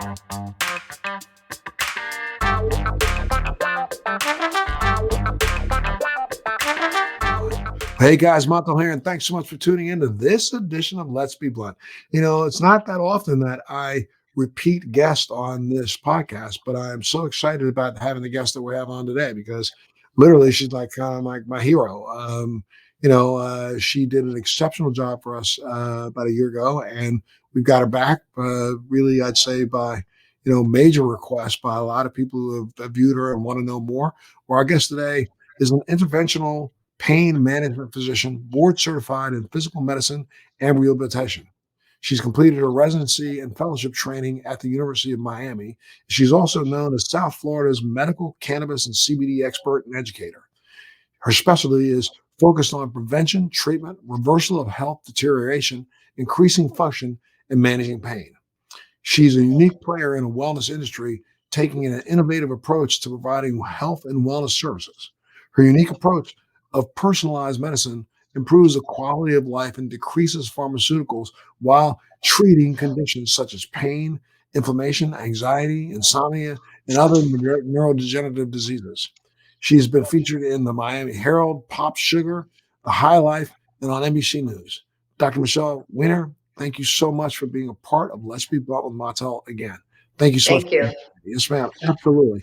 Hey guys, Montel here, and thanks so much for tuning in to this edition of Let's Be Blunt. It's not that often that I repeat guests on this podcast, but I'm so excited about having the guest that we have on today because literally she's like kind of like my hero. She did an exceptional job for us about a year ago, and we've got her back. Really, I'd say by major request by a lot of people who have viewed her and want to know more. Well, our guest today is an interventional pain management physician, board certified in physical medicine and rehabilitation. She's completed her residency and fellowship training at the University of Miami. She's also known as South Florida's medical cannabis and CBD expert and educator. Her specialty is focused on prevention, treatment, reversal of health deterioration, increasing function, and managing pain. She's a unique player in a wellness industry, taking an innovative approach to providing health and wellness services. Her unique approach of personalized medicine improves the quality of life and decreases pharmaceuticals while treating conditions such as pain, inflammation, anxiety, insomnia, and other neurodegenerative diseases. She's been featured in the Miami Herald, Pop Sugar, The High Life, and on NBC News. Dr. Michelle Weiner, thank you so much for being a part of Let's Be Blunt with Montel again. Thank you so much. Thank you. Yes, ma'am. Absolutely.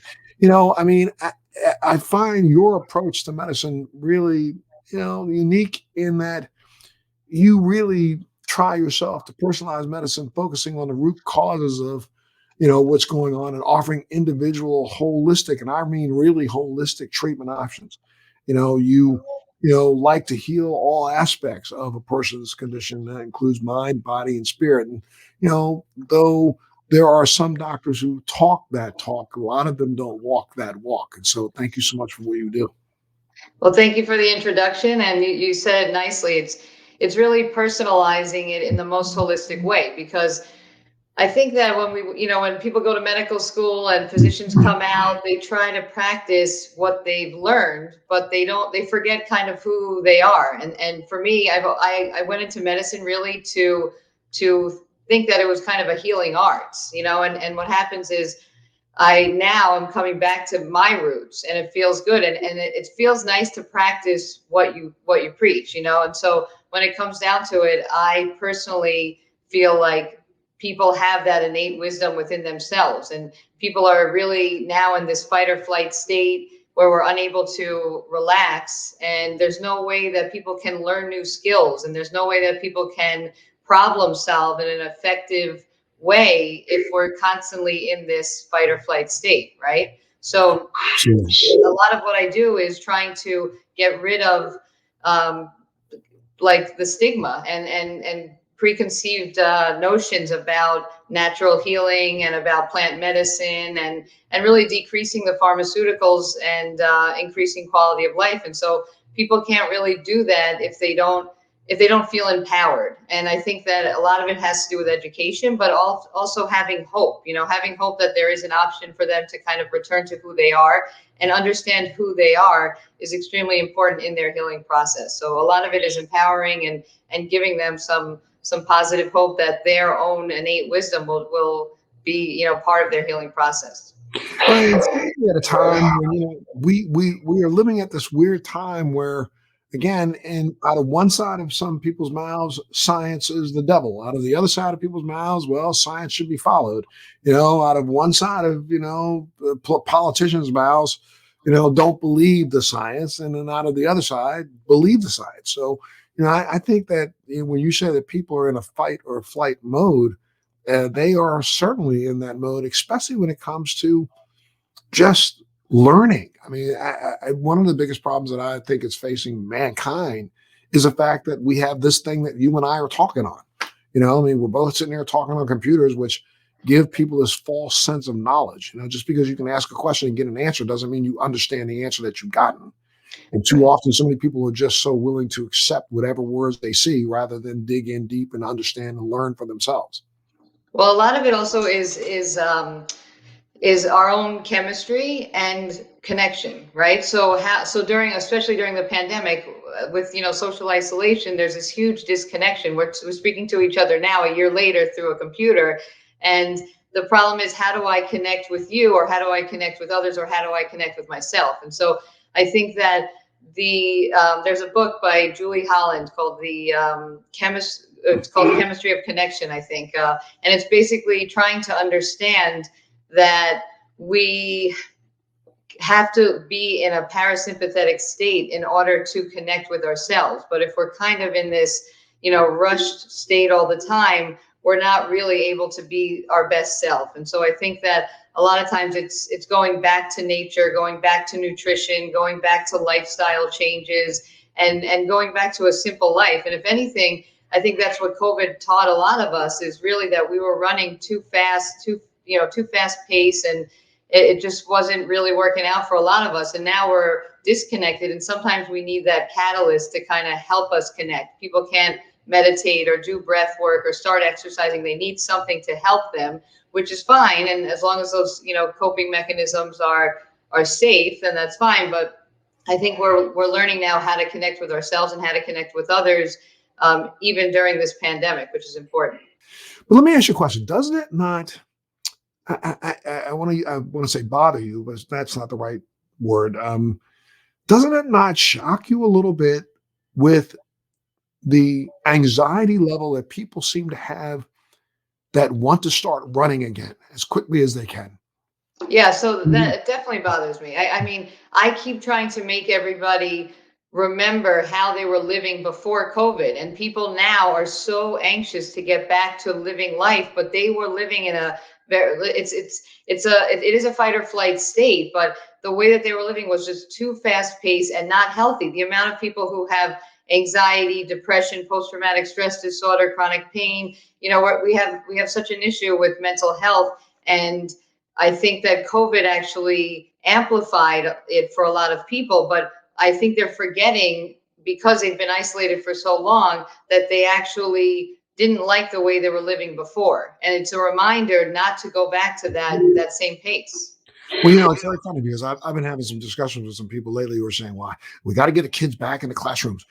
I find your approach to medicine really, unique in that you really try yourself to personalize medicine, focusing on the root causes of, what's going on and offering individual holistic, and I mean really holistic treatment options. You like to heal all aspects of a person's condition. That includes mind, body, and spirit. And, though there are some doctors who talk that talk, a lot of them don't walk that walk. And so thank you so much for what you do. Well, thank you for the introduction. And you said it nicely. It's really personalizing it in the most holistic way, because I think that when people go to medical school and physicians come out, they try to practice what they've learned, but they forget kind of who they are. And for me, I went into medicine really to think that it was kind of a healing arts, and what happens is I'm coming back to my roots, and it feels good. And it feels nice to practice what you preach, and so when it comes down to it, I personally feel like people have that innate wisdom within themselves, and people are really now in this fight or flight state where we're unable to relax, and there's no way that people can learn new skills, and there's no way that people can problem solve in an effective way if we're constantly in this fight or flight state, right? So a lot of what I do is trying to get rid of like the stigma and preconceived notions about natural healing and about plant medicine, and really decreasing the pharmaceuticals and increasing quality of life. And so people can't really do that if they don't feel empowered. And I think that a lot of it has to do with education, but also having hope, having hope that there is an option for them to kind of return to who they are and understand who they are is extremely important in their healing process. So a lot of it is empowering and giving them some positive hope that their own innate wisdom will be, part of their healing process. Right. At a time when, we are living at this weird time where, again, and out of one side of some people's mouths, science is the devil. Out of the other side of people's mouths, well, science should be followed. Out of one side of, politicians' mouths, don't believe the science. And then out of the other side, believe the science. So, I think that when you say that people are in a fight or flight mode, they are certainly in that mode, especially when it comes to just learning. I mean, one of the biggest problems that I think is facing mankind is the fact that we have this thing that you and I are talking on. We're both sitting here talking on computers, which give people this false sense of knowledge. Just because you can ask a question and get an answer doesn't mean you understand the answer that you've gotten. And too often, so many people are just so willing to accept whatever words they see rather than dig in deep and understand and learn for themselves. Well, a lot of it also is our own chemistry and connection, right? So especially during the pandemic, with social isolation, there's this huge disconnection. We're speaking to each other now a year later through a computer, and The problem is, how do I connect with you, or how do I connect with others, or how do I connect with myself? And so I think that there's a book by Julie Holland called it's called Chemistry of Connection, I think, and it's basically trying to understand that we have to be in a parasympathetic state in order to connect with ourselves. But if we're kind of in this, rushed state all the time, we're not really able to be our best self. And so I think that a lot of times it's going back to nature, going back to nutrition, going back to lifestyle changes, and going back to a simple life. And if anything, I think that's what COVID taught a lot of us, is really that we were running too fast, too fast pace, and it just wasn't really working out for a lot of us. And now we're disconnected. And sometimes we need that catalyst to kind of help us connect. People can't meditate or do breath work or start exercising. They need something to help them, which is fine. And as long as those, coping mechanisms are safe, then that's fine. But I think we're learning now how to connect with ourselves and how to connect with others, even during this pandemic, which is important. But let me ask you a question. Doesn't it not, I want to say bother you, but that's not the right word. Doesn't it not shock you a little bit with the anxiety level that people seem to have that want to start running again as quickly as they can? Yeah, so Mhm. that it definitely bothers me. I mean, I keep trying to make everybody remember how they were living before COVID, and people now are so anxious to get back to living life, but they were living in a very it is a fight or flight state, but the way that they were living was just too fast paced and not healthy. The amount of people who have anxiety, depression, post traumatic stress disorder, chronic pain, we have such an issue with mental health. And I think that COVID actually amplified it for a lot of people, but I think they're forgetting, because they've been isolated for so long, that they actually didn't like the way they were living before. And it's a reminder not to go back to that same pace. Well, it's very funny because I've been having some discussions with some people lately who are saying, "Why we got to get the kids back in the classrooms?"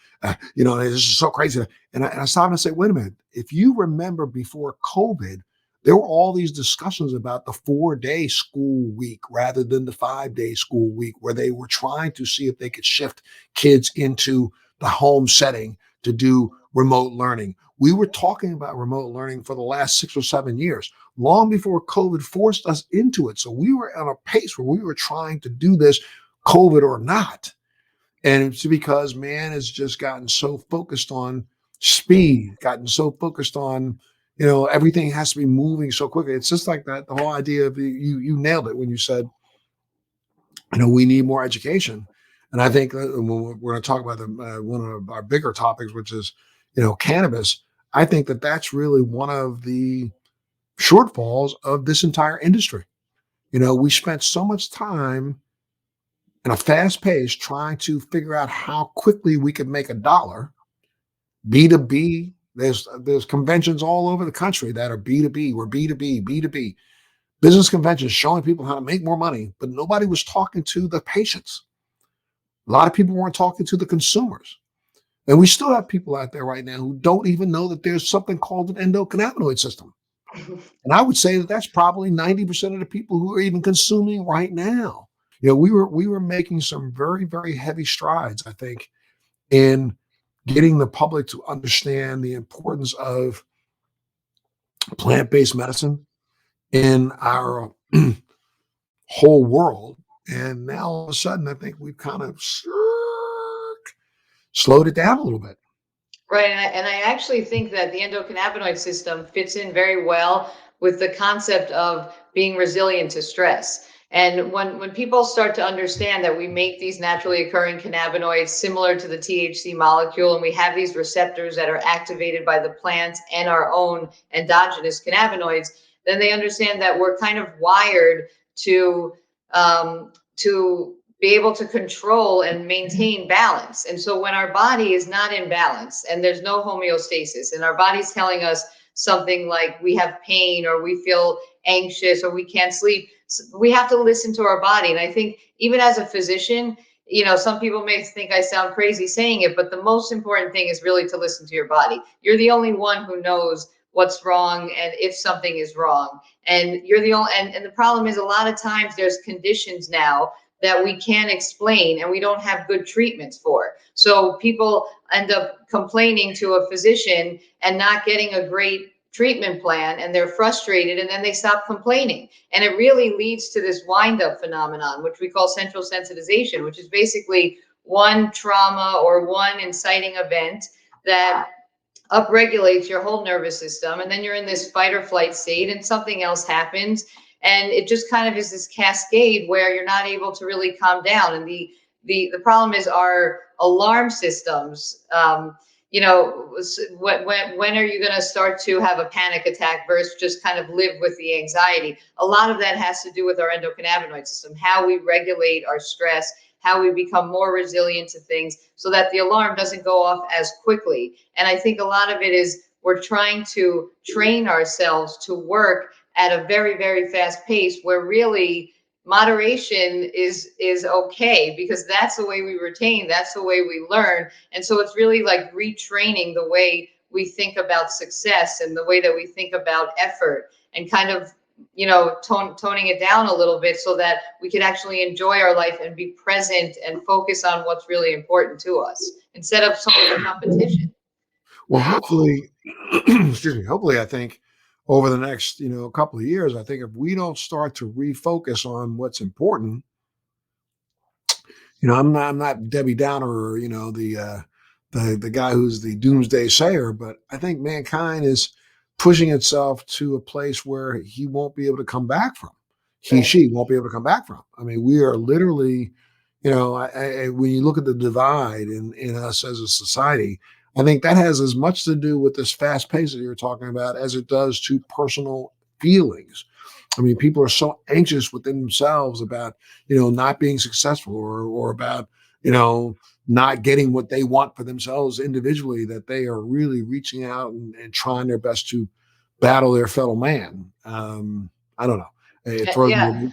This is so crazy. And I stopped and say, "Wait a minute. If you remember before COVID, there were all these discussions about the 4-day school week rather than the 5-day school week, where they were trying to see if they could shift kids into the home setting to do remote learning. We were talking about remote learning for the last 6 or 7 years, long before COVID forced us into it. So we were on a pace where we were trying to do this, COVID or not. And it's because man has just gotten so focused on speed, gotten so focused on, everything has to be moving so quickly. It's just like that. The whole idea of you nailed it when you said, we need more education. And I think when we're going to talk about one of our bigger topics, which is, cannabis. I think that that's really one of the shortfalls of this entire industry. We spent so much time in a fast pace trying to figure out how quickly we could make a dollar. B2B, there's conventions all over the country that are B2B. We're B2B, B2B. Business conventions showing people how to make more money, but nobody was talking to the patients. A lot of people weren't talking to the consumers. And we still have people out there right now who don't even know that there's something called an endocannabinoid system. And I would say that that's probably 90% of the people who are even consuming right now. We were making some very, very heavy strides, I think, in getting the public to understand the importance of plant-based medicine in our whole world. And now all of a sudden, I think we've kind of slowed it down a little bit. Right. And I actually think that the endocannabinoid system fits in very well with the concept of being resilient to stress. And when people start to understand that we make these naturally occurring cannabinoids similar to the THC molecule, and we have these receptors that are activated by the plant and our own endogenous cannabinoids, then they understand that we're kind of wired to be able to control and maintain balance. And so when our body is not in balance and there's no homeostasis, and our body's telling us something like we have pain or we feel anxious or we can't sleep, we have to listen to our body. And I think even as a physician, some people may think I sound crazy saying it, but the most important thing is really to listen to your body. You're the only one who knows what's wrong and if something is wrong. And you're the only, and the problem is a lot of times there's conditions now that we can't explain and we don't have good treatments for. So people end up complaining to a physician and not getting a great treatment plan, and they're frustrated, and then they stop complaining. And it really leads to this wind up phenomenon, which we call central sensitization, which is basically one trauma or one inciting event that upregulates your whole nervous system, and then you're in this fight or flight state and something else happens, and it just kind of is this cascade where you're not able to really calm down. And the problem is our alarm systems. You know, when are you going to start to have a panic attack versus just kind of live with the anxiety? A lot of that has to do with our endocannabinoid system, how we regulate our stress, how we become more resilient to things so that the alarm doesn't go off as quickly. And I think a lot of it is we're trying to train ourselves to work at a very, very fast pace, where really moderation is okay, because that's the way we retain, that's the way we learn. And so it's really like retraining the way we think about success and the way that we think about effort, and kind of, you know, toning it down a little bit so that we can actually enjoy our life and be present and focus on what's really important to us instead of so much competition. Well, hopefully, excuse me, hopefully, I think over the next, couple of years, I think if we don't start to refocus on what's important, I'm not Debbie Downer or, the guy who's the doomsday sayer, but I think mankind is pushing itself to a place where he won't be able to come back from. Right. She won't be able to come back from. I mean, we are literally, when you look at the divide in us as a society, I think that has as much to do with this fast pace that you're talking about as it does to personal feelings. I mean, people are so anxious within themselves about, not being successful, or about, you know, not getting what they want for themselves individually, that they are really reaching out and trying their best to battle their fellow man. I don't know. It throws Yeah. me. And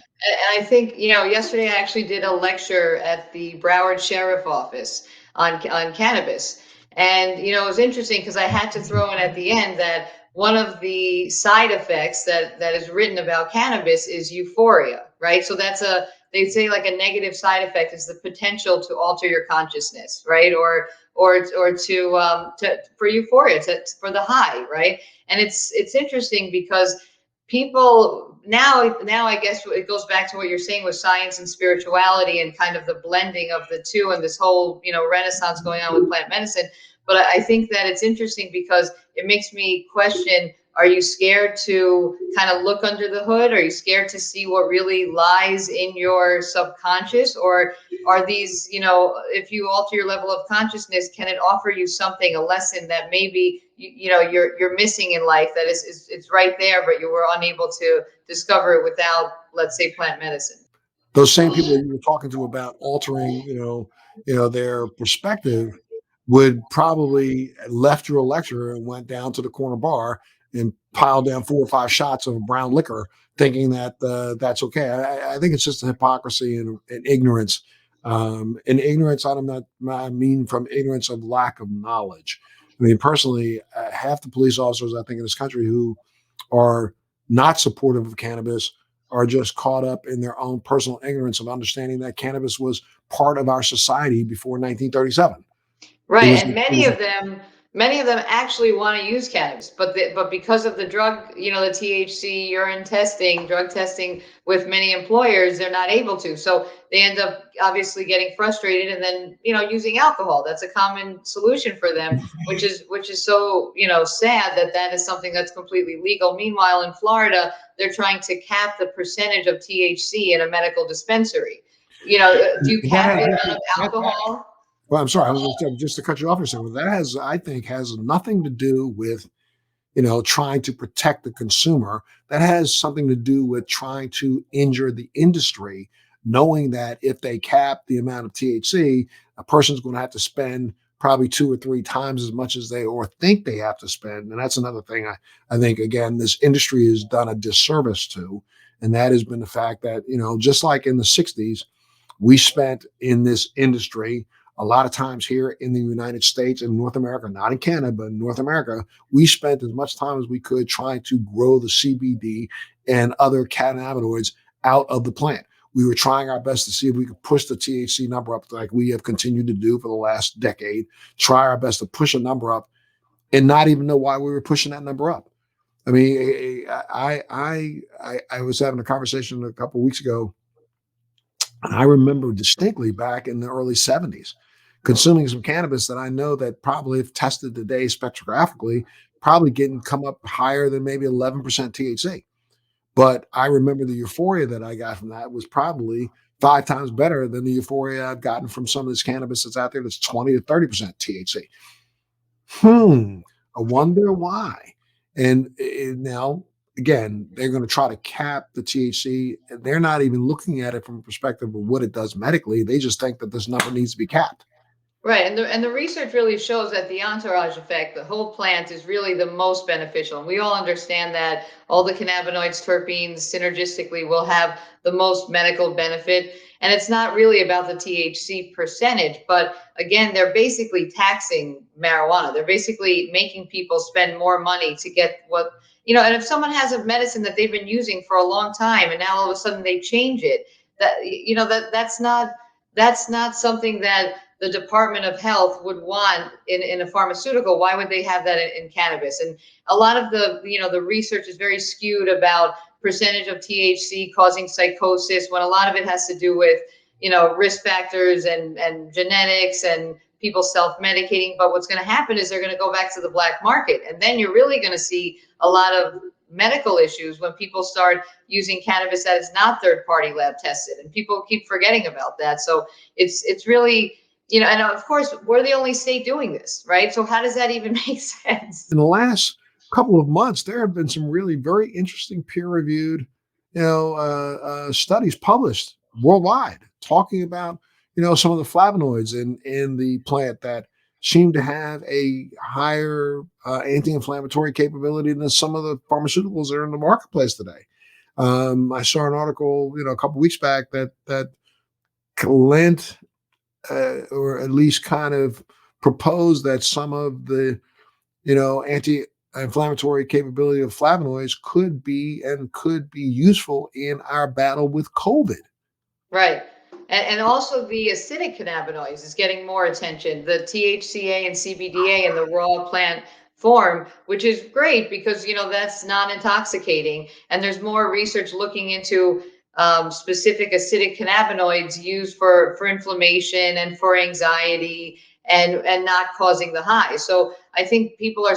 I think, you know, yesterday I actually did a lecture at the Broward Sheriff Office on cannabis. And, you know, it was interesting because I had to throw in at the end that one of the side effects that is written about cannabis is euphoria, right? So that's they say like a negative side effect is the potential to alter your consciousness, right? Or to for euphoria, for the high, right? And it's interesting because people now I guess it goes back to what you're saying with science and spirituality and kind of the blending of the two, and this whole, you know, renaissance going on with plant medicine. But I think that it's interesting because it makes me question, are you scared to kind of look under the hood? Are you scared to see what really lies in your subconscious? Or are these, you know, if you alter your level of consciousness, can it offer you something, a lesson that maybe you know you're missing in life, that is it's right there, but you were unable to discover it without, let's say, plant medicine? Those same people that you were talking to about altering, their perspective, would probably left your lecture and went down to the corner bar and piled down 4 or 5 shots of brown liquor, thinking that that's okay. I think it's just a hypocrisy and ignorance. And ignorance, I mean from ignorance of lack of knowledge. I mean, personally, half the police officers I think in this country who are not supportive of cannabis are just caught up in their own personal ignorance of understanding that cannabis was part of our society before 1937. It Right, was, and it was many of them actually want to use cannabis, but because of the drug, you know, the THC urine testing, drug testing with many employers, they're not able to. So they end up obviously getting frustrated and then, you know, using alcohol. That's a common solution for them, which is so, you know, sad that that is something that's completely legal. Meanwhile, in Florida, they're trying to cap the percentage of THC in a medical dispensary. You know, do you that cap has the nothing. amount of alcohol? Well, I'm sorry. I was just to cut you off for a second. That has, I think, has nothing to do with trying to protect the consumer. That has something to do with trying to injure the industry, knowing that if they cap the amount of THC, a person's going to have to spend probably 2 or 3 times as much as they or think they have to spend. And that's another thing I think, again, this industry has done a disservice to. And that has been the fact that, just like in the 60s, we spent in this industry A lot of times here in the United States and North America, not in Canada, but in North America, we spent as much time as we could trying to grow the CBD and other cannabinoids out of the plant. We were trying our best to see if we could push the THC number up, like we have continued to do for the last decade, try our best to push a number up and not even know why we were pushing that number up. I mean, I was having a conversation a couple of weeks ago, and I remember distinctly back in the early 70s consuming some cannabis that I know that probably if tested today spectrographically, probably getting come up higher than maybe 11% THC. But I remember the euphoria that I got from that was probably 5 times better than the euphoria I've gotten from some of this cannabis that's out there that's 20 to 30% THC. Hmm. I wonder why. And now, again, they're going to try to cap the THC. And they're not even looking at it from a perspective of what it does medically. They just think that this number needs to be capped. Right, and the research really shows that the entourage effect, the whole plant, is really the most beneficial. And we all understand that all the cannabinoids, terpenes, synergistically will have the most medical benefit. And it's not really about the THC percentage, but again, they're basically taxing marijuana. They're basically making people spend more money to get what, and if someone has a medicine that they've been using for a long time and now all of a sudden they change it, that's not something that the Department of Health would want in a pharmaceutical. Why would they have that in cannabis? And a lot of the research is very skewed about percentage of THC causing psychosis, when a lot of it has to do with risk factors and genetics and people self-medicating. But what's going to happen is they're going to go back to the black market, and then you're really going to see a lot of medical issues when people start using cannabis that is not third-party lab tested, and people keep forgetting about that. So it's really, and of course, we're the only state doing this, right? So how does that even make sense? In the last couple of months, there have been some really very interesting peer-reviewed, studies published worldwide talking about, some of the flavonoids in the plant that seem to have a higher anti-inflammatory capability than some of the pharmaceuticals that are in the marketplace today. I saw an article, a couple of weeks back that lent, or at least kind of proposed that some of the anti-inflammatory capability of flavonoids could be useful in our battle with COVID. Right. And also the acidic cannabinoids is getting more attention, the THCA and CBDA in the raw plant form, which is great because, that's non-intoxicating. And there's more research looking into specific acidic cannabinoids used for inflammation and for anxiety and not causing the high. So I think people are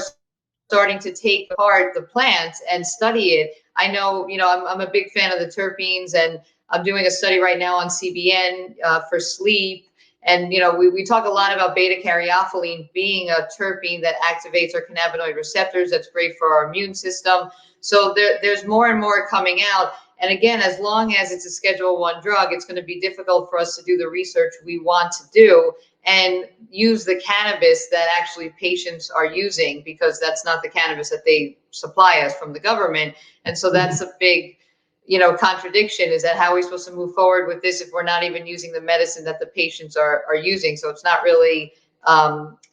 starting to take apart the plant and study it. I know, I'm a big fan of the terpenes, and I'm doing a study right now on CBN for sleep. And, we talk a lot about beta caryophyllene being a terpene that activates our cannabinoid receptors. That's great for our immune system. So there's more and more coming out. And again, as long as it's a Schedule 1 drug, it's going to be difficult for us to do the research we want to do and use the cannabis that actually patients are using, because that's not the cannabis that they supply us from the government. And so that's a big, contradiction, is that how are we supposed to move forward with this if we're not even using the medicine that the patients are using? So it's not really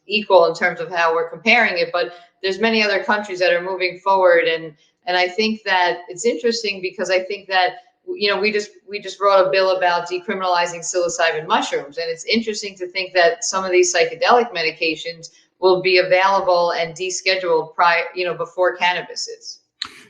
equal in terms of how we're comparing it, but there's many other countries that are moving forward. And I think that it's interesting because I think that we just wrote a bill about decriminalizing psilocybin mushrooms, and it's interesting to think that some of these psychedelic medications will be available and descheduled before cannabis is.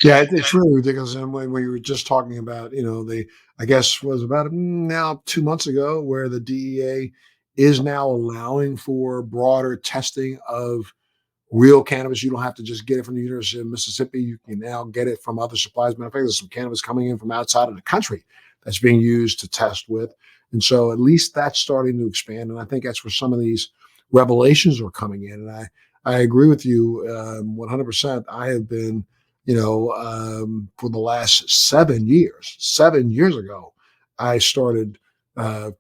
Yeah, it's really ridiculous. And when we were just talking about, I guess was about now 2 months ago, where the DEA is now allowing for broader testing of real cannabis. You don't have to just get it from the University of Mississippi. You can now get it from other supplies. Matter of fact, there's some cannabis coming in from outside of the country that's being used to test with. And so at least that's starting to expand. And I think that's where some of these revelations are coming in. And I agree with you 100%. I have been, for the last 7 years ago, I started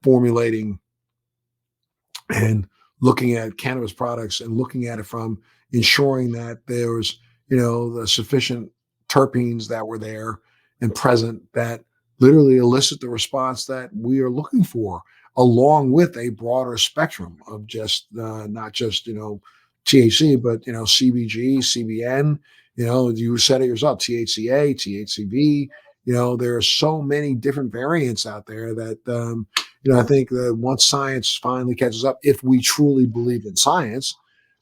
formulating and looking at cannabis products and looking at it from ensuring that there was, the sufficient terpenes that were there and present that literally elicit the response that we are looking for. along with a broader spectrum of just not just THC, but CBG, CBN. You said it yourself: THCA, THCV. There are so many different variants out there that I think that once science finally catches up, if we truly believe in science,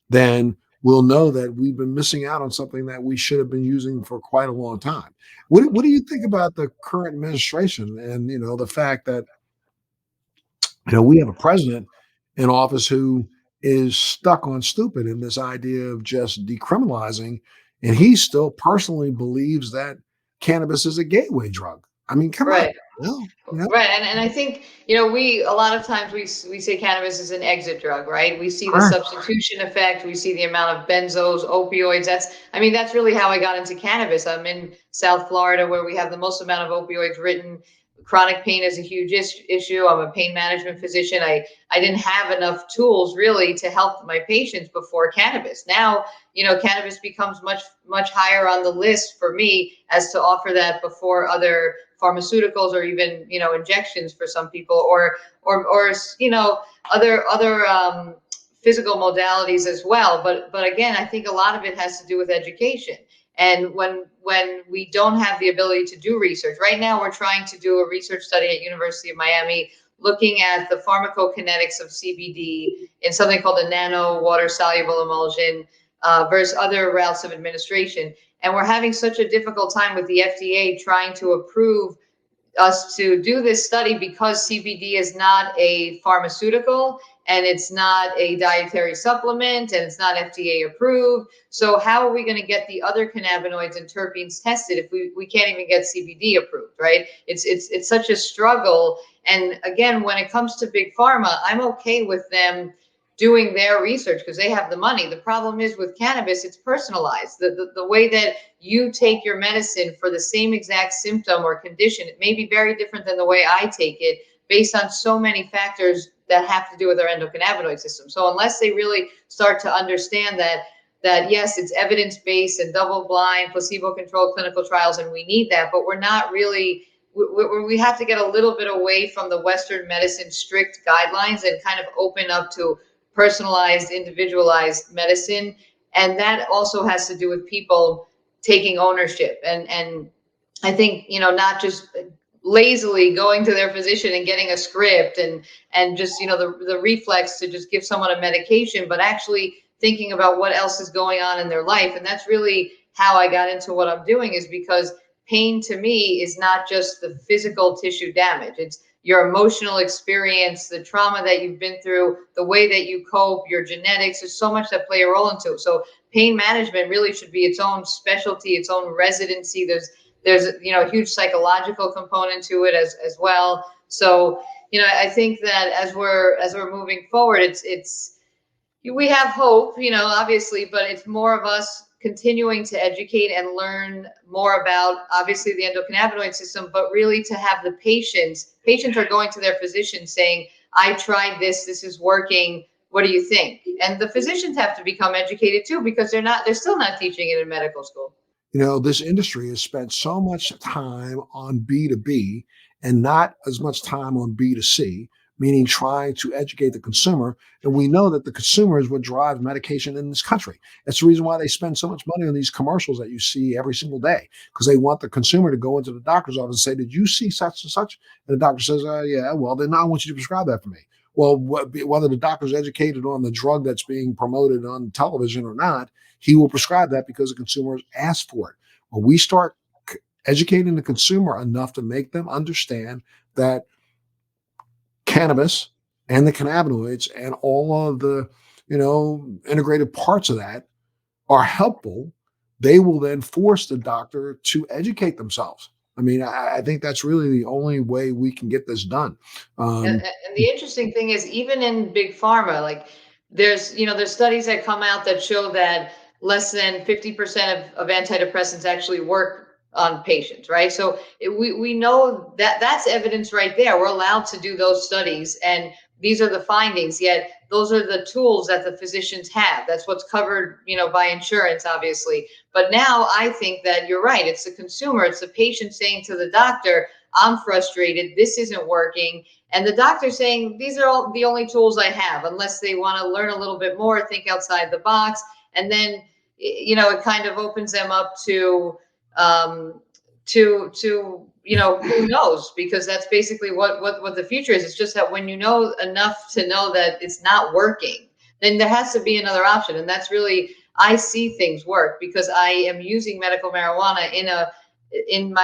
then we'll know that we've been missing out on something that we should have been using for quite a long time. What do you think about the current administration and the fact that we have a president in office who is stuck on stupid in this idea of just decriminalizing, and he still personally believes that cannabis is a gateway drug. I mean, come on, Right. you know, Right, and I think we a lot of times we say cannabis is an exit drug, right? We see the correct. substitution effect, we see the amount of benzos, opioids. That's really how I got into cannabis. I'm in South Florida where we have the most amount of opioids written. Chronic pain is a huge issue. I'm a pain management physician. I didn't have enough tools really to help my patients before cannabis. Now, cannabis becomes much higher on the list for me as to offer that before other pharmaceuticals or even injections for some people or other physical modalities as well. But again, I think a lot of it has to do with education. And when we don't have the ability to do research right now, we're trying to do a research study at University of Miami looking at the pharmacokinetics of CBD in something called a nano water soluble emulsion versus other routes of administration. And we're having such a difficult time with the FDA trying to approve us to do this study because CBD is not a pharmaceutical and it's not a dietary supplement and it's not FDA approved. So how are we going to get the other cannabinoids and terpenes tested if we can't even get CBD approved, right? It's such a struggle. And again, when it comes to big pharma, I'm okay with them doing their research because they have the money. The problem is with cannabis, it's personalized. The way that you take your medicine for the same exact symptom or condition, it may be very different than the way I take it based on so many factors that have to do with our endocannabinoid system. So unless they really start to understand that yes, it's evidence-based and double-blind, placebo-controlled clinical trials, and we need that, but we're not really we have to get a little bit away from the Western medicine strict guidelines and kind of open up to personalized, individualized medicine. And that also has to do with people taking ownership. And I think, not just lazily going to their physician and getting a script and just, the reflex to just give someone a medication, but actually thinking about what else is going on in their life. And that's really how I got into what I'm doing, is because pain to me is not just the physical tissue damage. It's your emotional experience, the trauma that you've been through, the way that you cope, your genetics. There's so much that play a role into it. So pain management really should be its own specialty, its own residency. There's a huge psychological component to it as well. So I think that as we're moving forward, it's we have hope, obviously, but it's more of us continuing to educate and learn more about obviously the endocannabinoid system, but really to have the patients are going to their physician saying, I tried this is working. What do you think? And the physicians have to become educated too, because they're still not teaching it in medical school. This industry has spent so much time on B2B and not as much time on B2C, meaning trying to educate the consumer. And we know that the consumer is what drives medication in this country. That's the reason why they spend so much money on these commercials that you see every single day, because they want the consumer to go into the doctor's office and say, did you see such and such? And the doctor says, yeah, well, then I want you to prescribe that for me. Well, whether the doctor's educated on the drug that's being promoted on television or not, he will prescribe that because the consumers ask for it. When we start educating the consumer enough to make them understand that cannabis and the cannabinoids and all of the integrated parts of that are helpful, they will then force the doctor to educate themselves. I mean, I think that's really the only way we can get this done. And, Um, and the interesting thing is, even in big pharma, like there's studies that come out that show that less than 50% of antidepressants actually work on patients, right? So we know that that's evidence right there. We're allowed to do those studies, and these are the findings, yet those are the tools that the physicians have. That's what's covered, by insurance, obviously. But now I think that you're right. It's the consumer, it's the patient saying to the doctor, I'm frustrated, this isn't working. And the doctor saying, these are all the only tools I have, unless they want to learn a little bit more, think outside the box. And then, it kind of opens them up um, who knows, because that's basically what the future is. It's just that when you know enough to know that it's not working, then there has to be another option. And that's really, I see things work because I am using medical marijuana in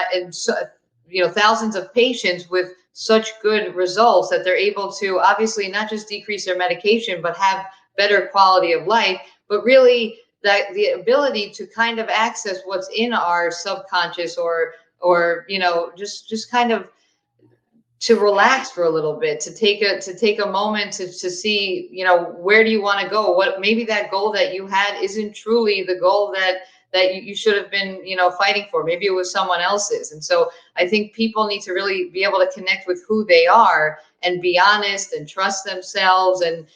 thousands of patients with such good results that they're able to obviously not just decrease their medication, but have better quality of life. But really, that the ability to kind of access what's in our subconscious, or just kind of to relax for a little bit, to take a moment to see, where do you want to go, what maybe that goal that you had isn't truly the goal that you should have been, fighting for. Maybe it was someone else's. And so I think people need to really be able to connect with who they are and be honest and trust themselves, and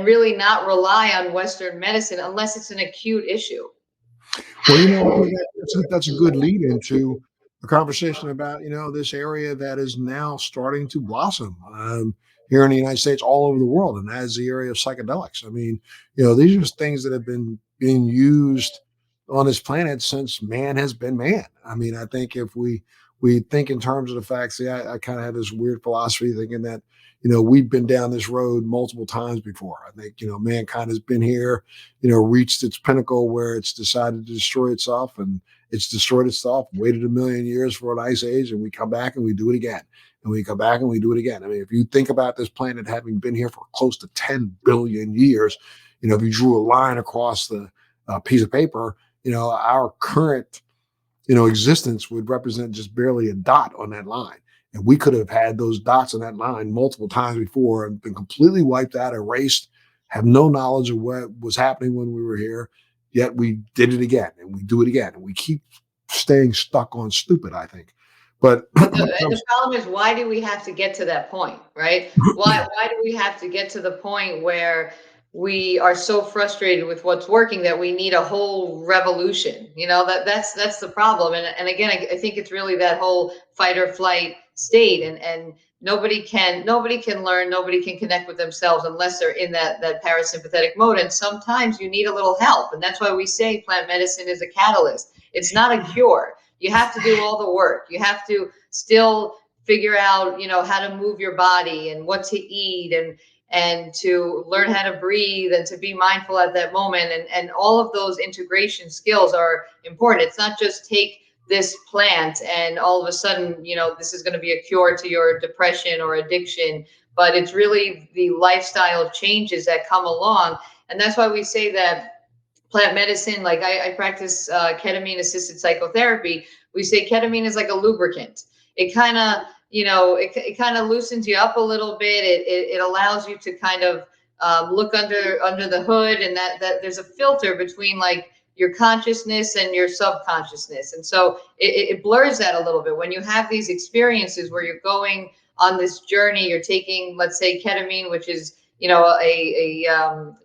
really not rely on Western medicine unless it's an acute issue. Well, I think that's a good lead into a conversation about this area that is now starting to blossom here in the United States, all over the world, and that is the area of psychedelics. I mean, these are things that have been being used on this planet since man has been man. I mean, I think if we think in terms of the facts, see, I kind of have this weird philosophy thinking that we've been down this road multiple times before. I think mankind has been here, reached its pinnacle where it's decided to destroy itself, and it's destroyed itself, waited a million years for an ice age, and we come back and we do it again. And we come back and we do it again. I mean, if you think about this planet having been here for close to 10 billion years, if you drew a line across the piece of paper, our current, existence would represent just barely a dot on that line. And we could have had those dots on that line multiple times before and been completely wiped out, erased, have no knowledge of what was happening when we were here. Yet we did it again, and we do it again. And we keep staying stuck on stupid, I think. But And the problem is, why do we have to get to that point, right? Why do we have to get to the point where we are so frustrated with what's working that we need a whole revolution? That's the problem. And again, I think it's really that whole fight or flight state, and nobody can learn, nobody can connect with themselves unless they're in that parasympathetic mode. And sometimes you need a little help, and that's why we say plant medicine is a catalyst. It's not a cure. You have to do all the work. You have to still figure out, how to move your body and what to eat, and to learn how to breathe and to be mindful at that moment. And all of those integration skills are important. It's not just take this plant and all of a sudden, this is going to be a cure to your depression or addiction, but it's really the lifestyle changes that come along. And that's why we say that plant medicine, like I practice ketamine assisted psychotherapy. We say ketamine is like a lubricant. It kind of, it kind of loosens you up a little bit. It allows you to kind of look under the hood, and that there's a filter between like your consciousness and your subconsciousness. And so it blurs that a little bit. When you have these experiences where you're going on this journey, you're taking, let's say, ketamine, which is a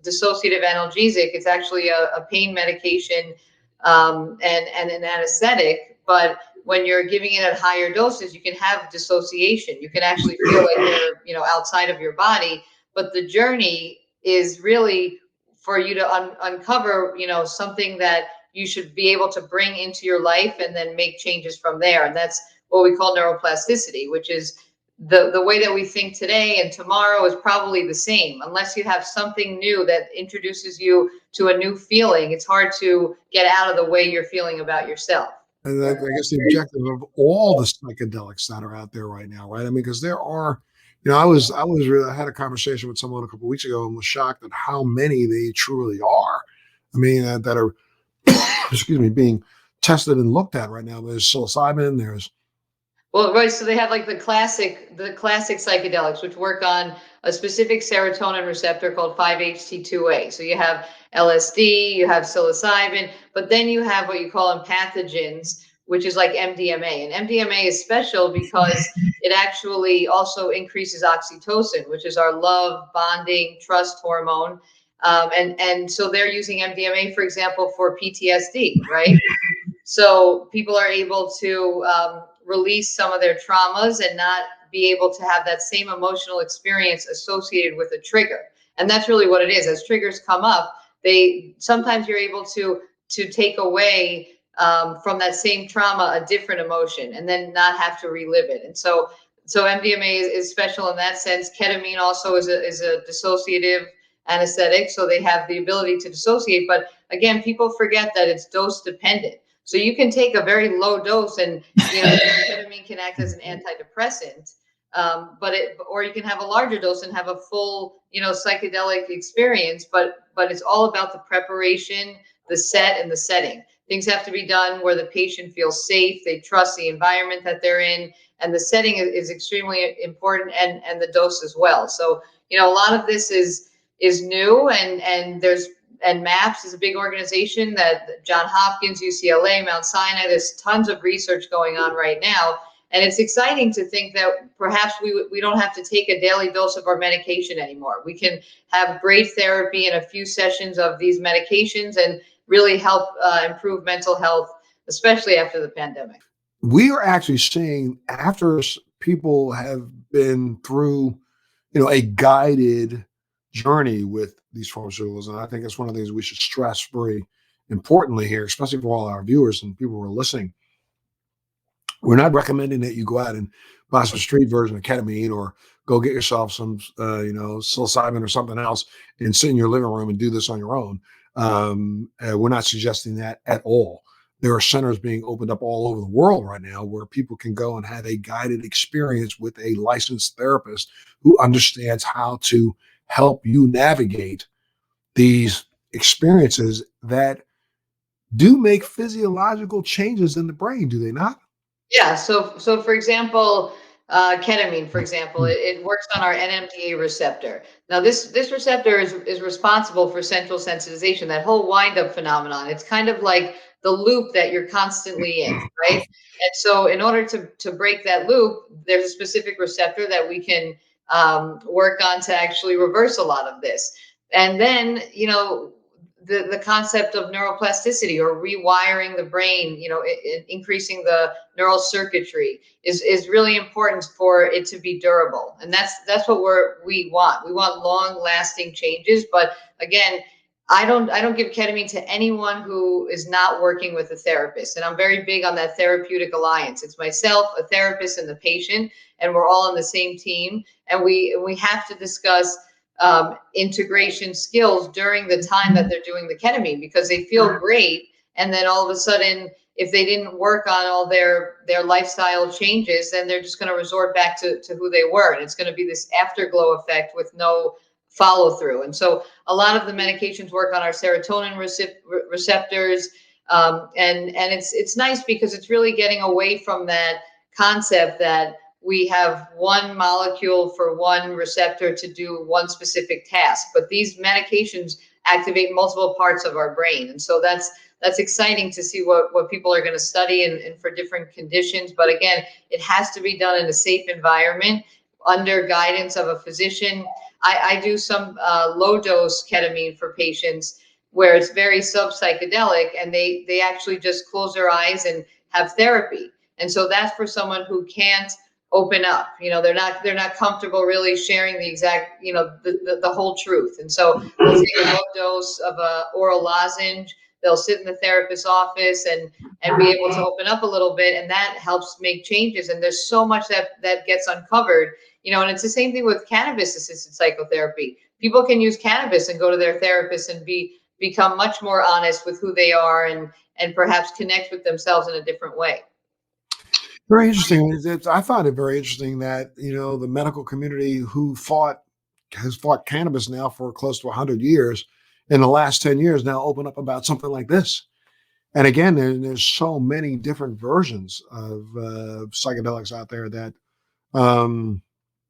dissociative analgesic. It's actually a pain medication, and an anesthetic. But when you're giving it at higher doses, you can have dissociation. You can actually feel like you're, outside of your body. But the journey is really for you to uncover, something that you should be able to bring into your life and then make changes from there. And that's what we call neuroplasticity, which is the way that we think today and tomorrow is probably the same. Unless you have something new that introduces you to a new feeling, it's hard to get out of the way you're feeling about yourself. And I guess the objective of all the psychedelics that are out there right now, right? I mean, because there are, I had a conversation with someone a couple of weeks ago and was shocked at how many they truly are. I mean, that are, excuse me, being tested and looked at right now. There's psilocybin, there's Well, right. So they have like the classic psychedelics, which work on a specific serotonin receptor called 5-HT2A. So you have LSD, you have psilocybin, but then you have what you call empathogens, which is like MDMA. And MDMA is special because it actually also increases oxytocin, which is our love, bonding, trust hormone. And so they're using MDMA, for example, for PTSD, right? So people are able to release some of their traumas and not be able to have that same emotional experience associated with a trigger. And that's really what it is. As triggers come up, they sometimes you're able to take away from that same trauma a different emotion, and then not have to relive it. And so MDMA is special in that sense. Ketamine also is a dissociative anesthetic, so they have the ability to dissociate. But again, people forget that it's dose dependent. So you can take a very low dose, and ketamine can act as an antidepressant, or you can have a larger dose and have a full, psychedelic experience. But it's all about the preparation, the set, and the setting. Things have to be done where the patient feels safe, they trust the environment that they're in, and the setting is extremely important, and the dose as well. So a lot of this is new, and MAPS is a big organization that John Hopkins, UCLA, Mount Sinai, there's tons of research going on right now. And it's exciting to think that perhaps we don't have to take a daily dose of our medication anymore. We can have great therapy and a few sessions of these medications and really help improve mental health, especially after the pandemic. We are actually seeing after people have been through, a guided journey with these pharmaceuticals. And I think it's one of the things we should stress very importantly here, especially for all our viewers and people who are listening. We're not recommending that you go out and buy some street version of ketamine or go get yourself some, psilocybin or something else and sit in your living room and do this on your own. We're not suggesting that at all. There are centers being opened up all over the world right now where people can go and have a guided experience with a licensed therapist who understands how to help you navigate these experiences that do make physiological changes in the brain, do they not? Yeah. So for example, ketamine, for example, it works on our NMDA receptor. Now, this receptor is responsible for central sensitization, that whole wind-up phenomenon. It's kind of like the loop that you're constantly in, right? And so, in order to break that loop, there's a specific receptor that we can work on to actually reverse a lot of this. And then, the concept of neuroplasticity, or rewiring the brain, increasing the neural circuitry is really important for it to be durable. And that's what we want. We want long lasting changes. But again, I don't give ketamine to anyone who is not working with a therapist. And I'm very big on that therapeutic alliance. It's myself, a therapist, and the patient, and we're all on the same team. And we have to discuss integration skills during the time that they're doing the ketamine, because they feel great, and then all of a sudden, if they didn't work on all their lifestyle changes, then they're just going to resort back to who they were, and it's going to be this afterglow effect with no follow through. And so a lot of the medications work on our serotonin receptors, and it's nice because it's really getting away from that concept that we have one molecule for one receptor to do one specific task. But these medications activate multiple parts of our brain. And so that's exciting to see what people are going to study and for different conditions. But again, it has to be done in a safe environment under guidance of a physician. I do some low dose ketamine for patients where it's very sub psychedelic, and they actually just close their eyes and have therapy. And so that's for someone who can't open up. They're not comfortable really sharing the exact, the whole truth. And so they'll take a low dose of a oral lozenge. They'll sit in the therapist's office and be able to open up a little bit, and that helps make changes. And there's so much that gets uncovered. And it's the same thing with cannabis assisted psychotherapy. People can use cannabis and go to their therapist and become much more honest with who they are, and perhaps connect with themselves in a different way. Very interesting. I find it very interesting that the medical community has fought cannabis now for close to 100 years. In the last 10 years, now open up about something like this. And again, there's so many different versions of psychedelics out there that um,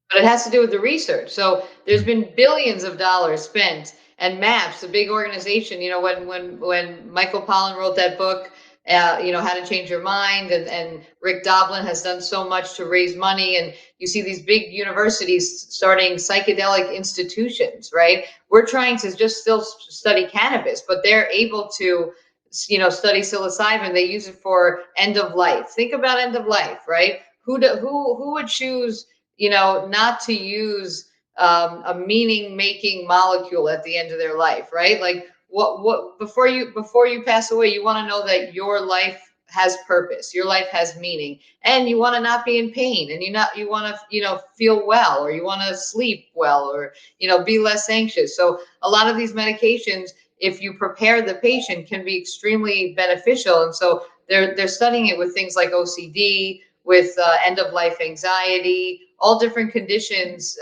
But it has to do with the research. So there's been billions of dollars spent, and MAPS, a big organization. When Michael Pollan wrote that book, How to Change Your Mind, and Rick Doblin has done so much to raise money, and you see these big universities starting psychedelic institutions, right? We're trying to just still study cannabis, but they're able to, study psilocybin. They use it for end of life. Think about end of life, right? Who would choose, not to use a meaning making molecule at the end of their life, right? Like, what before you pass away, you want to know that your life has purpose, your life has meaning, and you want to not be in pain, and you want to, feel well, or you want to sleep well, or, be less anxious. So a lot of these medications, if you prepare the patient, can be extremely beneficial. And so they're studying it with things like OCD, with end of life anxiety, all different conditions,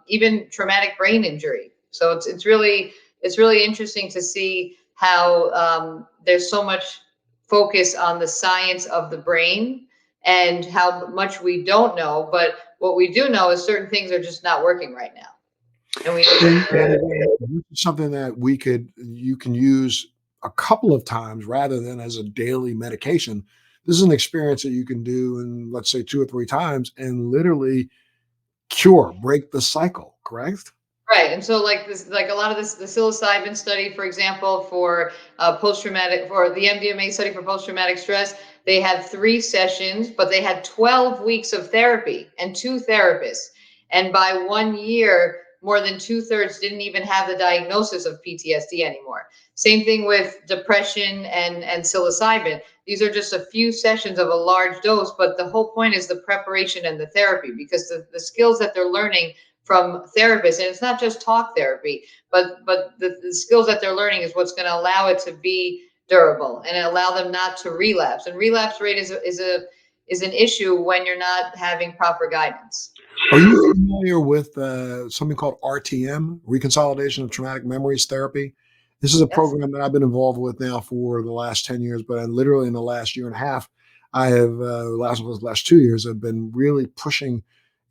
even traumatic brain injury. So it's really interesting to see how there's so much focus on the science of the brain and how much we don't know. But what we do know is certain things are just not working right now, and we need And to. again, this is something that you can use a couple of times rather than as a daily medication. This is an experience that you can do in, let's say, 2 or 3 times and literally break the cycle, correct? Right, and so like this, like a lot of this, the psilocybin study, for example, for for the MDMA study for post-traumatic stress, they had 3 sessions, but they had 12 weeks of therapy and 2 therapists, and by 1 year, more than two-thirds didn't even have the diagnosis of PTSD anymore. Same thing with depression and psilocybin. These are just a few sessions of a large dose, but the whole point is the preparation and the therapy, because the skills that they're learning from therapists, and it's not just talk therapy, but the skills that they're learning is what's going to allow it to be durable and allow them not to relapse. And relapse rate is an issue when you're not having proper guidance. Are you familiar with something called RTM, Reconsolidation of Traumatic Memories Therapy? This is a Yes. program that I've been involved with now for the last 10 years, but literally in the last year and a half, I have, last 2 years, I've been really pushing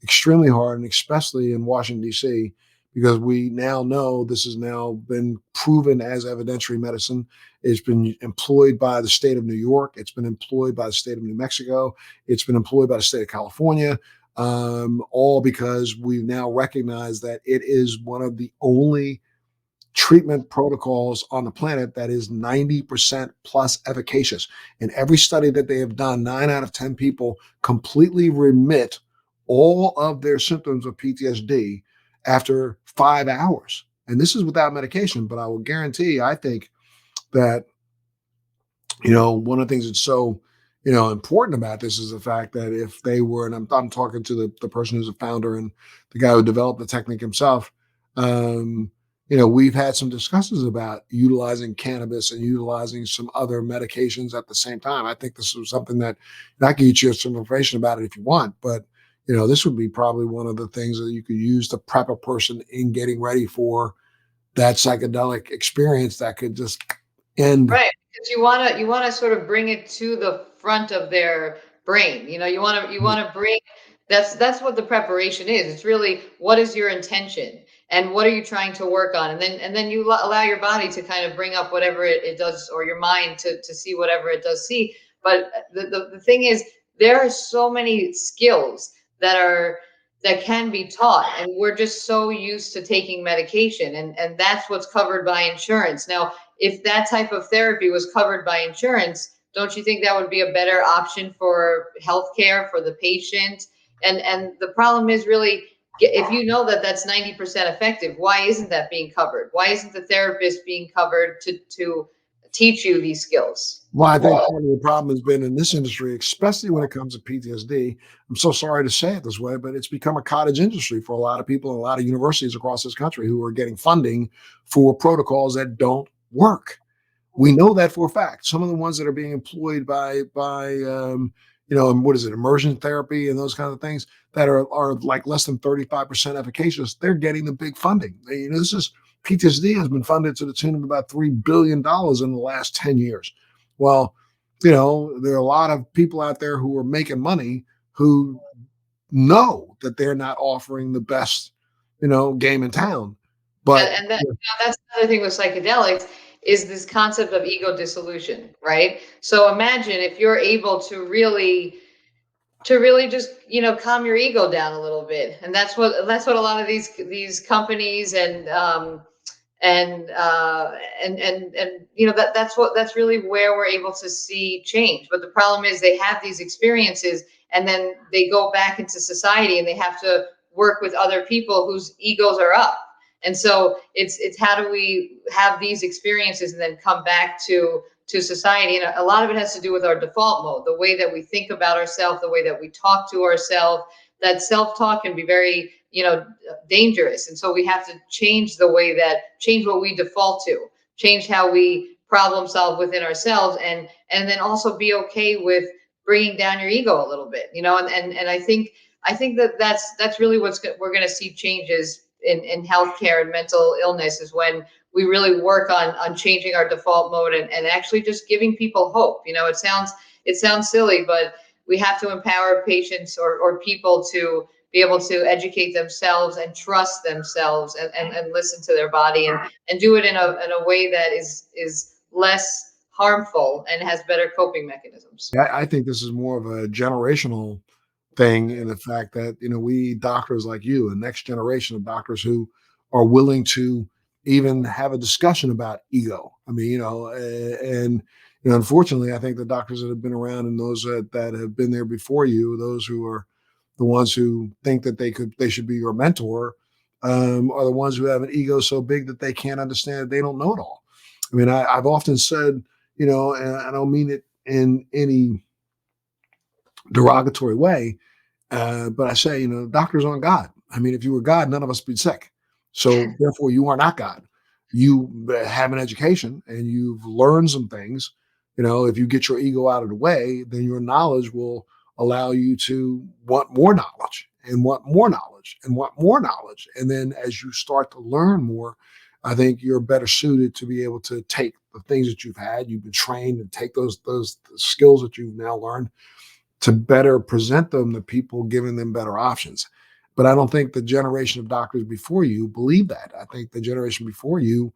extremely hard, and especially in Washington, D.C., because we now know this has now been proven as evidentiary medicine. It's been employed by the state of New York. It's been employed by the state of New Mexico. It's been employed by the state of California, all because we now recognize that it is one of the only treatment protocols on the planet that is 90% plus efficacious. In every study that they have done, 9 out of 10 people completely remit all of their symptoms of PTSD after 5 hours. And this is without medication, but I will guarantee, I think that one of the things that's so, important about this is the fact that if they were, and I'm talking to the person who's a founder and the guy who developed the technique himself, um, we've had some discussions about utilizing cannabis and utilizing some other medications at the same time. I think this was something that, and I can get you some information about it if you want, but this would be probably one of the things that you could use to prep a person in getting ready for that psychedelic experience that could just end. Right, because you want to sort of bring it to the front of their brain. You want to bring, that's what the preparation is. It's really, what is your intention and what are you trying to work on, and then you allow your body to kind of bring up whatever it does, or your mind to see whatever it does see. But the thing is, there are so many skills that can be taught, and we're just so used to taking medication, and that's what's covered by insurance now. If that type of therapy was covered by insurance, don't you think that would be a better option for healthcare for the patient? And the problem is really, if you know that that's 90% effective, why isn't that being covered? Why isn't the therapist being covered to teach you these skills? Well, I think part of the problem has been in this industry, especially when it comes to PTSD. I'm so sorry to say it this way, but it's become a cottage industry for a lot of people and a lot of universities across this country who are getting funding for protocols that don't work. We know that for a fact. Some of the ones that are being employed by what is it, immersion therapy and those kind of things that are like less than 35% efficacious, they're getting the big funding. This is PTSD has been funded to the tune of about $3 billion in the last 10 years. Well, there are a lot of people out there who are making money who know that they're not offering the best, game in town. But And that's another thing with psychedelics is this concept of ego dissolution, right? So imagine if you're able to really just calm your ego down a little bit, and that's what a lot of these companies and that's really where we're able to see change. But the problem is they have these experiences, and then they go back into society and they have to work with other people whose egos are up. And so it's how do we have these experiences and then come back to society. And a lot of it has to do with our default mode, the way that we think about ourselves, the way that we talk to ourselves. That self-talk can be very dangerous. And so we have to change what we default to, change how we problem solve within ourselves, and then also be okay with bringing down your ego a little bit, and I think that that's really we're going to see changes in healthcare and mental illness, is when we really work on changing our default mode, and actually just giving people hope. It sounds silly, but we have to empower patients or people to be able to educate themselves and trust themselves, and listen to their body, and do it in a way that is less harmful and has better coping mechanisms. Yeah, I think this is more of a generational thing in the fact that, we doctors like you, a next generation of doctors who are willing to even have a discussion about ego. I mean, and unfortunately, I think the doctors that have been around and those that have been there before you, those who are the ones who think that they should be your mentor, are the ones who have an ego so big that they can't understand that they don't know it all. I mean, I've often said, and I don't mean it in any derogatory way, but I say, doctors aren't God. I mean, if you were God, none of us would be sick. So therefore, you are not God. You have an education and you've learned some things. If you get your ego out of the way, then your knowledge will allow you to want more knowledge and want more knowledge and want more knowledge. And then as you start to learn more, I think you're better suited to be able to take the things that you've been trained, and take those skills that you've now learned to better present them to people, giving them better options. But I don't think the generation of doctors before you believe that. I think the generation before you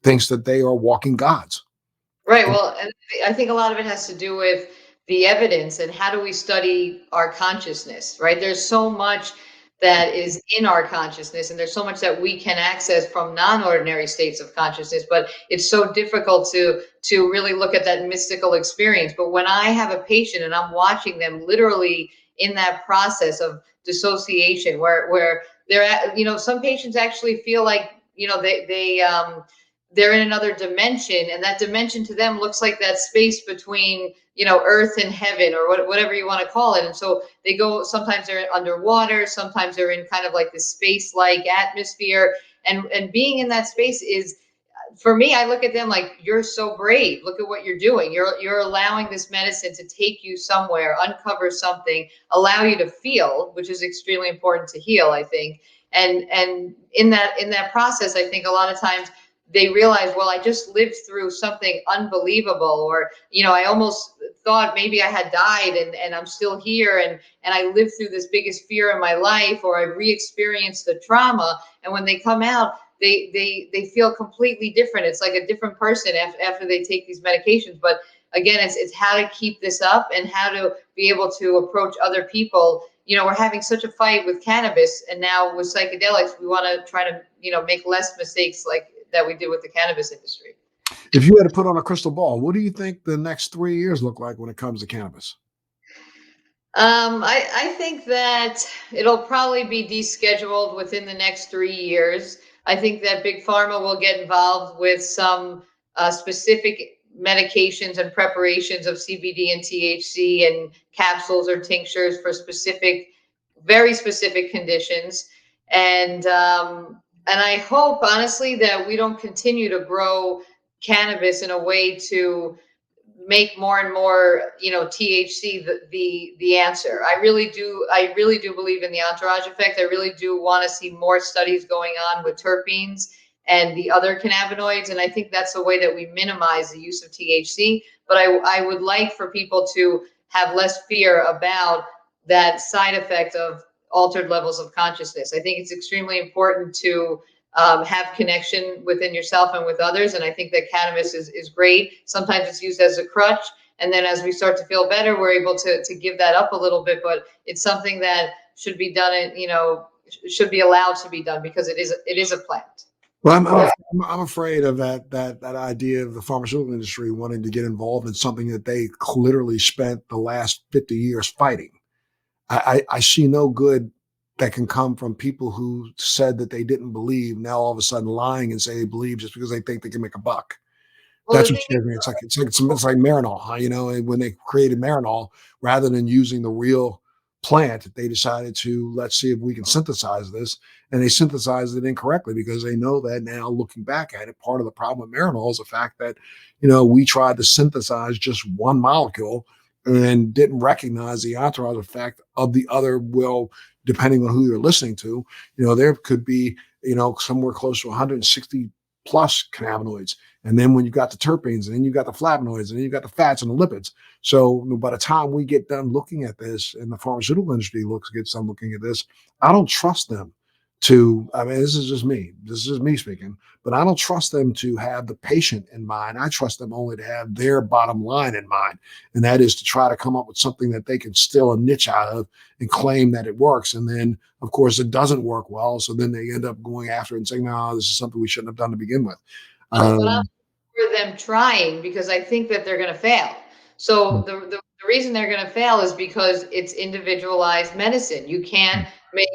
thinks that they are walking gods. Right. Well, and I think a lot of it has to do with the evidence and how do we study our consciousness, right? There's so much that is in our consciousness, and there's so much that we can access from non-ordinary states of consciousness, but it's so difficult to really look at that mystical experience. But when I have a patient and I'm watching them literally in that process of dissociation, where they're at, some patients actually feel like, they're in another dimension, and that dimension to them looks like that space between earth and heaven, or whatever you want to call it. And so they go, sometimes they're underwater, sometimes they're in kind of like this space like atmosphere, and being in that space is, for me, I look at them like, you're so brave. Look at what you're doing. You're allowing this medicine to take you somewhere, uncover something, allow you to feel, which is extremely important to heal, I think. And in that process, I think a lot of times they realize, well, I just lived through something unbelievable, or I almost thought maybe I had died, and I'm still here, and I lived through this biggest fear in my life, or I re-experienced the trauma. And when they come out, they feel completely different. It's like a different person after they take these medications. But again, it's how to keep this up and how to be able to approach other people. We're having such a fight with cannabis, and now with psychedelics, we want to try to make less mistakes like that we did with the cannabis industry. If you had to put on a crystal ball, what do you think the next 3 years look like when it comes to cannabis? I think that it'll probably be descheduled within the next 3 years. I think that big pharma will get involved with some specific medications and preparations of CBD and THC and capsules or tinctures for very specific conditions. And I hope, honestly, that we don't continue to grow cannabis in a way to make more and more THC the answer. I really do believe in the entourage effect. I really do want to see more studies going on with terpenes and the other cannabinoids, and I think that's the way that we minimize the use of THC. But I would like for people to have less fear about that side effect of altered levels of consciousness. I think it's extremely important to have connection within yourself and with others. And I think that cannabis is great. Sometimes it's used as a crutch. And then as we start to feel better, we're able to give that up a little bit. But it's something that should be done, should be allowed to be done because it is a plant. Well, I'm afraid of that idea of the pharmaceutical industry wanting to get involved in something that they literally spent the last 50 years fighting. I see no good that can come from people who said that they didn't believe, now all of a sudden lying and say they believe just because they think they can make a buck. Well, That's the what thing is, scares me. It's like Marinol, huh? And when they created Marinol, rather than using the real plant, they decided to let's see if we can synthesize this, and they synthesized it incorrectly because they know that now, looking back at it, part of the problem with Marinol is the fact that we tried to synthesize just one molecule and didn't recognize the entourage effect of the other. Well, depending on who you're listening to, there could be somewhere close to 160 plus cannabinoids. And then when you got the terpenes, and then you got the flavonoids, and then you got the fats and the lipids. So by the time we get done looking at this, and the pharmaceutical industry gets done looking at this, I don't trust them to. I mean, this is just me. This is just me speaking. But I don't trust them to have the patient in mind. I trust them only to have their bottom line in mind, and that is to try to come up with something that they can steal a niche out of and claim that it works. And then, of course, it doesn't work well. So then they end up going after it and saying, "No, this is something we shouldn't have done to begin with." but I'm Um, for them trying because I think that they're going to fail. So the reason they're going to fail is because it's individualized medicine. You can't make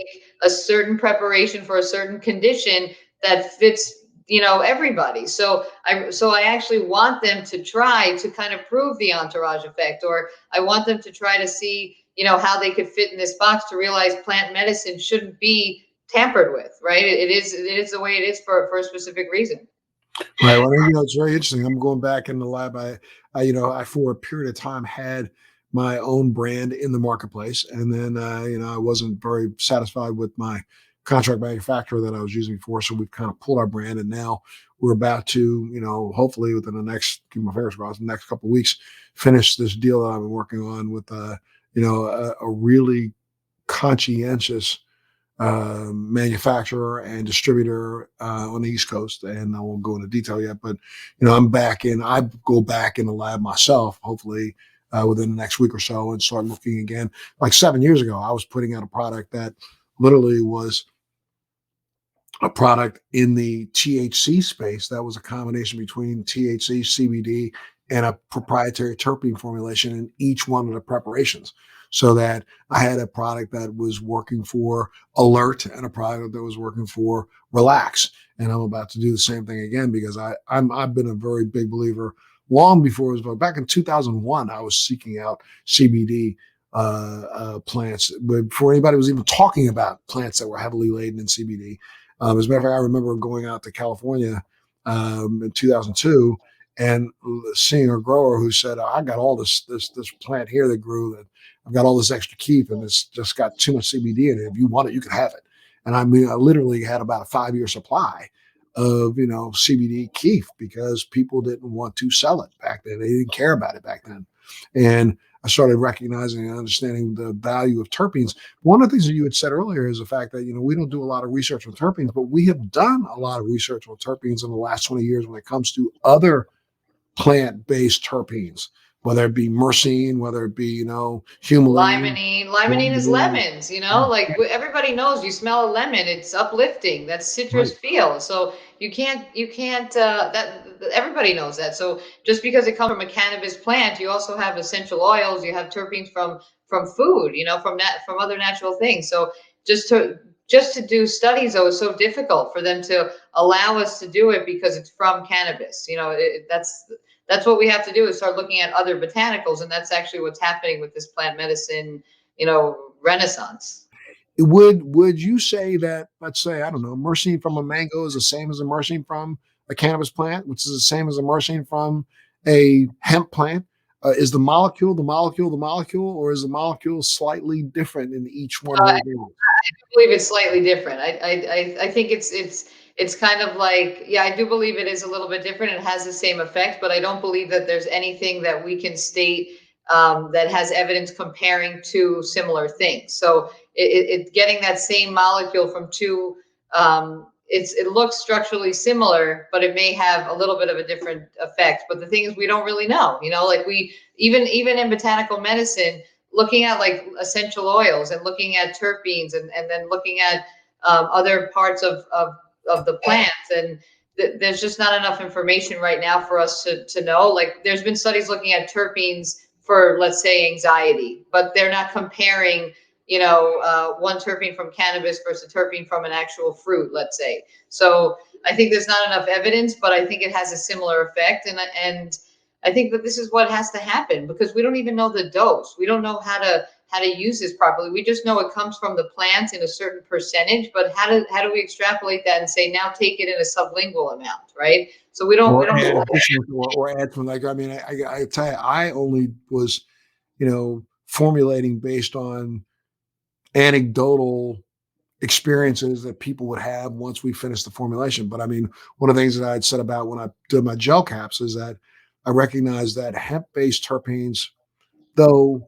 a certain preparation for a certain condition that fits, everybody. So I actually want them to try to kind of prove the entourage effect, or I want them to try to see, how they could fit in this box to realize plant medicine shouldn't be tampered with, right? It is the way it is for a specific reason. Right. Well, it's very interesting. I'm going back in the lab. I for a period of time had my own brand in the marketplace, and then I wasn't very satisfied with my contract manufacturer that I was using before, so we've kind of pulled our brand, and now we're about to, hopefully within the next, keep my fingers crossed, the next couple of weeks, finish this deal that I've been working on with, a really conscientious manufacturer and distributor on the East Coast, and I won't go into detail yet. But I'm back in. I go back in the lab myself, hopefully within the next week or so, and start looking again. Like 7 years ago, I was putting out a product that literally was a product in the THC space that was a combination between THC, CBD, and a proprietary terpene formulation in each one of the preparations. So that I had a product that was working for alert and a product that was working for relax. And I'm about to do the same thing again because I've been a very big believer long before it was back in 2001. I was seeking out CBD plants before anybody was even talking about plants that were heavily laden in CBD. As a matter of fact, I remember going out to California in 2002 and seeing a grower who said, "I got all this plant here that grew that I've got all this extra keef and it's just got too much CBD in it. If you want it, you can have it." And I mean, I literally had about a 5 year supply of CBD keef because people didn't want to sell it back then. They didn't care about it back then, and I started recognizing and understanding the value of terpenes. One of the things that you had said earlier is the fact that we don't do a lot of research on terpenes, but we have done a lot of research on terpenes in the last 20 years when it comes to other plant-based terpenes, whether it be myrcene, whether it be humulene. Limonene is Limonene. lemons, like everybody knows you smell a lemon, it's uplifting. That's citrus Right. feel. So you can't, that everybody knows that. So just because it comes from a cannabis plant, you also have essential oils, you have terpenes from food, from other natural things. So just to just to do studies though is so difficult for them to allow us to do it because it's from cannabis. That's what we have to do is start looking at other botanicals, and that's actually what's happening with this plant medicine, renaissance. Would you say that, let's say, I don't know, myrcene from a mango is the same as a myrcene from a cannabis plant, which is the same as a myrcene from a hemp plant? Is the molecule the molecule the molecule, or is the molecule slightly different in each one of I those areas? believe it's slightly different. I think it's kind of like, yeah, I do believe it is a little bit different. It has the same effect, but I don't believe that there's anything that we can state that has evidence comparing two similar things. So getting that same molecule from two it looks structurally similar, but it may have a little bit of a different effect. But the thing is, we don't really know. Like we even in botanical medicine, looking at like essential oils and looking at terpenes and then looking at other parts of the plants and there's just not enough information right now for us to know. Like there's been studies looking at terpenes for, let's say, anxiety, but they're not comparing, one terpene from cannabis versus a terpene from an actual fruit, let's say. So I think there's not enough evidence, but I think it has a similar effect. And I think that this is what has to happen because we don't even know the dose. We don't know how to use this properly. We just know it comes from the plants in a certain percentage, but how do we extrapolate that and say now take it in a sublingual amount, right? So we don't add additional or add from like, I mean, I tell you, I only was, formulating based on anecdotal experiences that people would have once we finished the formulation. But I mean, one of the things that I had said about when I did my gel caps is that I recognize that hemp-based terpenes, though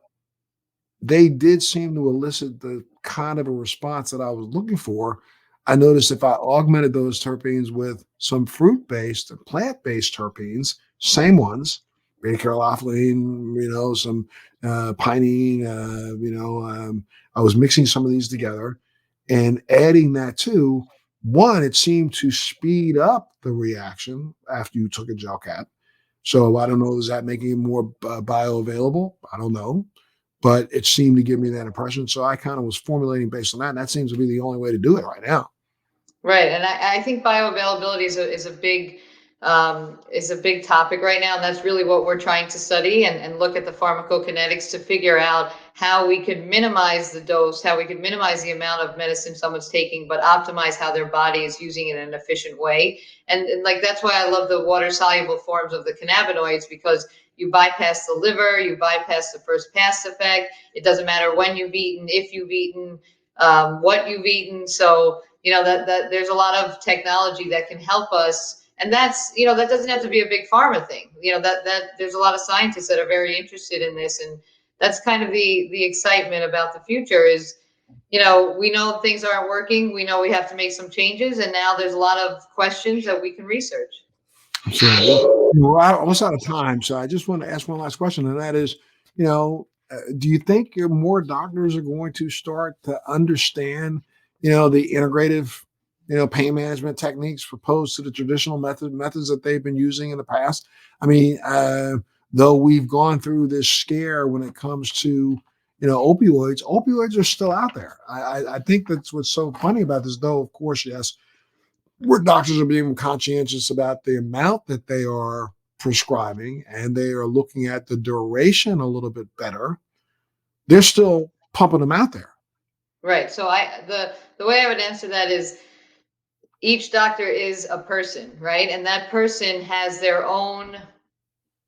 they did seem to elicit the kind of a response that I was looking for. I noticed if I augmented those terpenes with some fruit-based and plant-based terpenes, same ones, beta-caryophyllene, some pinene, I was mixing some of these together and adding that to one, it seemed to speed up the reaction after you took a gel cap. So I don't know, is that making it more bioavailable? I don't know, but it seemed to give me that impression. So I kind of was formulating based on that. And that seems to be the only way to do it right now. Right, and I think bioavailability is a big topic right now, and that's really what we're trying to study and look at the pharmacokinetics to figure out how we could minimize the dose, how we could minimize the amount of medicine someone's taking, but optimize how their body is using it in an efficient way. And like that's why I love the water soluble forms of the cannabinoids because you bypass the liver, you bypass the first pass effect. It doesn't matter when you've eaten, if you've eaten, what you've eaten. So that there's a lot of technology that can help us, and that's that doesn't have to be a big pharma thing. That there's a lot of scientists that are very interested in this, and that's kind of the excitement about the future is we know things aren't working, we know we have to make some changes, and now there's a lot of questions that we can research. Absolutely. Well, we're almost out of time. So I just want to ask one last question. And that is, do you think more doctors are going to start to understand, the integrative, pain management techniques opposed to the traditional methods that they've been using in the past? I mean, though we've gone through this scare when it comes to, opioids are still out there. I think that's what's so funny about this, though, of course, yes, where doctors are being conscientious about the amount that they are prescribing and they are looking at the duration a little bit better, they're still pumping them out there. Right. So the way I would answer that is each doctor is a person, right? And that person has their own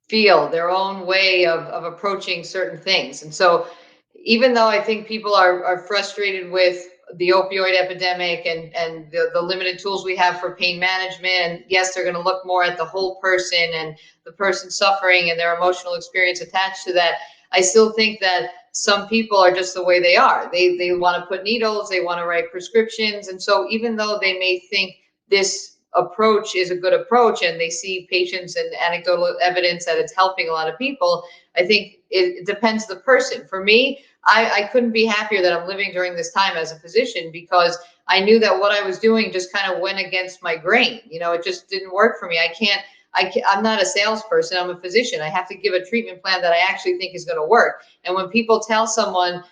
feel, their own way of approaching certain things. And so even though I think people are frustrated with the opioid epidemic and the limited tools we have for pain management, and yes, they're going to look more at the whole person and the person suffering and their emotional experience attached to that, I still think that some people are just the way they are. They want to put needles, they want to write prescriptions. And so even though they may think this approach is a good approach and they see patients and anecdotal evidence that it's helping a lot of people, I think it depends the person. For me, I couldn't be happier that I'm living during this time as a physician because I knew that what I was doing just kind of went against my grain. It just didn't work for me. I'm not a salesperson. I'm a physician. I have to give a treatment plan that I actually think is going to work. And when people tell someone,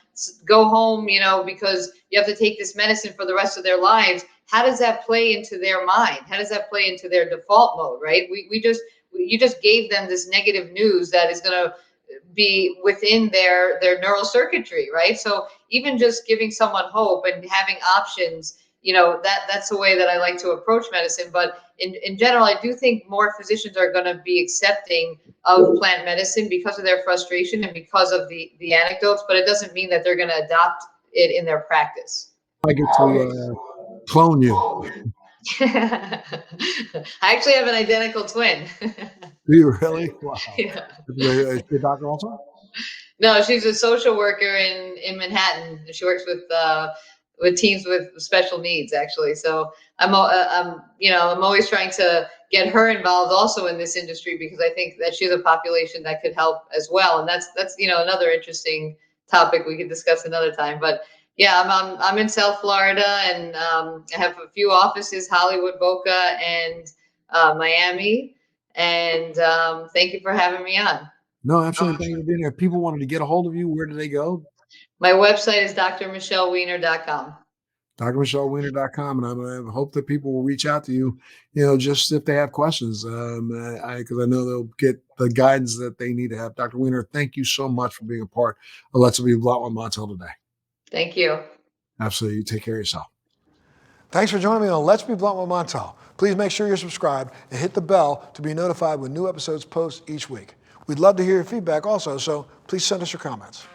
go home, because you have to take this medicine for the rest of their lives, how does that play into their mind? How does that play into their default mode, right? You just gave them this negative news that is going to be within their neural circuitry, right? So even just giving someone hope and having options, that's the way that I like to approach medicine. But in general, I do think more physicians are going to be accepting of plant medicine because of their frustration and because of the anecdotes, but it doesn't mean that they're going to adopt it in their practice. I get to clone you. I actually have an identical twin. Do you really? Wow. Yeah. Is she a doctor also? No, she's a social worker in Manhattan. She works with teens with special needs, actually. So I'm always trying to get her involved also in this industry, because I think that she's a population that could help as well. And that's another interesting topic we could discuss another time. But yeah, I'm in South Florida, and I have a few offices: Hollywood, Boca, and Miami. And thank you for having me on. No, absolutely. Thank you for being here. If people wanted to get a hold of you, where do they go? My website is drmichelleweiner.com. drmichelleweiner.com, and I hope that people will reach out to you, just if they have questions, because I know they'll get the guidance that they need to have. Dr. Weiner, thank you so much for being a part of Let's Be Blunt with Montel today. Thank you. Absolutely. You take care of yourself. Thanks for joining me on Let's Be Blunt with Montel. Please make sure you're subscribed and hit the bell to be notified when new episodes post each week. We'd love to hear your feedback also, so please send us your comments.